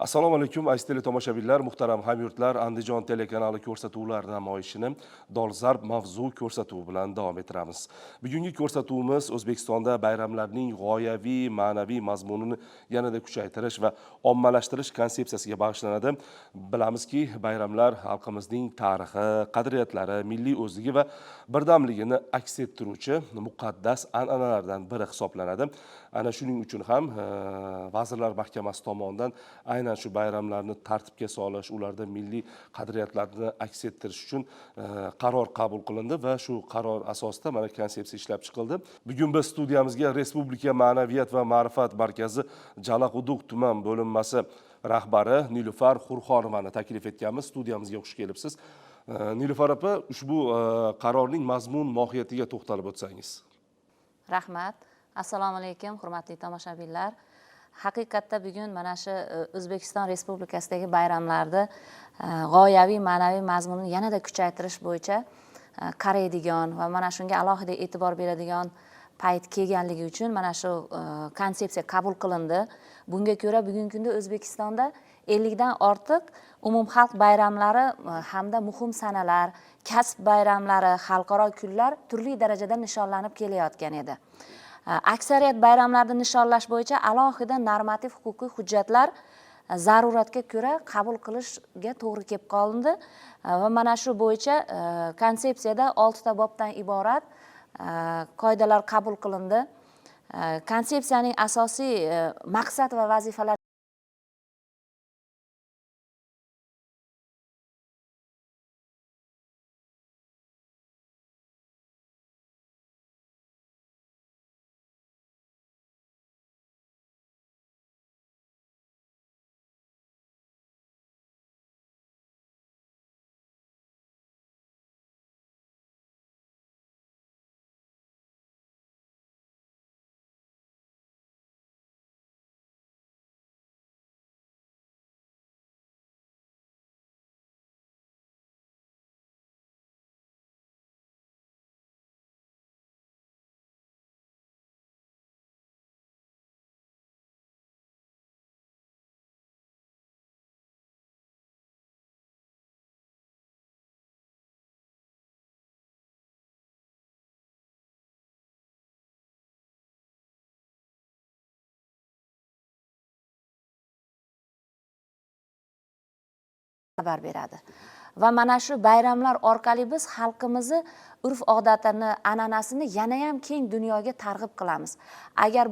Assalomu alaykum aziz tomoshabinlar, muhtaram hamyurtlar. Andijon telekanali ko'rsatuvlar namoyishini dolzarb mavzu ko'rsatuvi bilan davom ettiramiz. Bugungi ko'rsatuvimiz O'zbekistonda bayramlarning g'oyaviy, ma'naviy mazmunini yanada kuchaytirish va ommalashtirish konsepsiyasiga bag'ishlanadi. Bilamizki, bayramlar xalqimizning tarixi, qadriyatlari, milliy o'zligi va birdamligini aks ettiruvchi muqaddas an'analardan biri hisoblanadi. Ana shuning uchun ham Vazirlar Mahkamasi tomonidan aynan shu bayramlarni tartibga solish, ularda milliy qadriyatlarni aks ettirish uchun qaror qabul qilindi va shu qaror asosida mana konsepsiya ishlab chiqildi. Bugun biz studiyamizga Respublika Ma'naviyat va ma'rifat markazi Jalaquduq tuman bo'linmasi rahbari Nilufar Hurxonovani taklif etganmiz. Studiyamizga xush kelibsiz. Nilufar opa, ushbu qarorning mazmun mohiyatiga to'xtalib o'tsangiz. Rahmat. Assalomu alaykum, hurmatli tomoshabinlar. Haqiqatda bugun mana shu O'zbekiston Respublikasidagi bayramlarda g'oyaviy ma'naviy mazmunni yanada kuchaytirish bo'yicha qaraydigan va mana shunga alohida e'tibor beradigan payt kelganligi uchun mana shu konsepsiya qabul qilindi. Bunga ko'ra bugungi kunda O'zbekistonda 50 dan ortiq umumxalq bayramlari hamda muhim sanalar, kasb bayramlari, xalqaro kunlar turli darajada nishonlanib kelayotgan edi. Aksariyat bayramlarni nishonlash bo'yicha alohida normativ huquqiy hujjatlar zaruratga ko'ra qabul qilishga to'g'ri kelib qolindi va mana shu bo'yicha konsepsiyada 6 ta bobdan iborat qoidalar qabul qilindi. Konsepsiyaning asosiy maqsad va vazifalar xabar beradi. Va mana shu bayramlar orqali biz xalqimizni urf-odatini, an'anasini yana ham keng dunyoga targ'ib qilamiz. Agar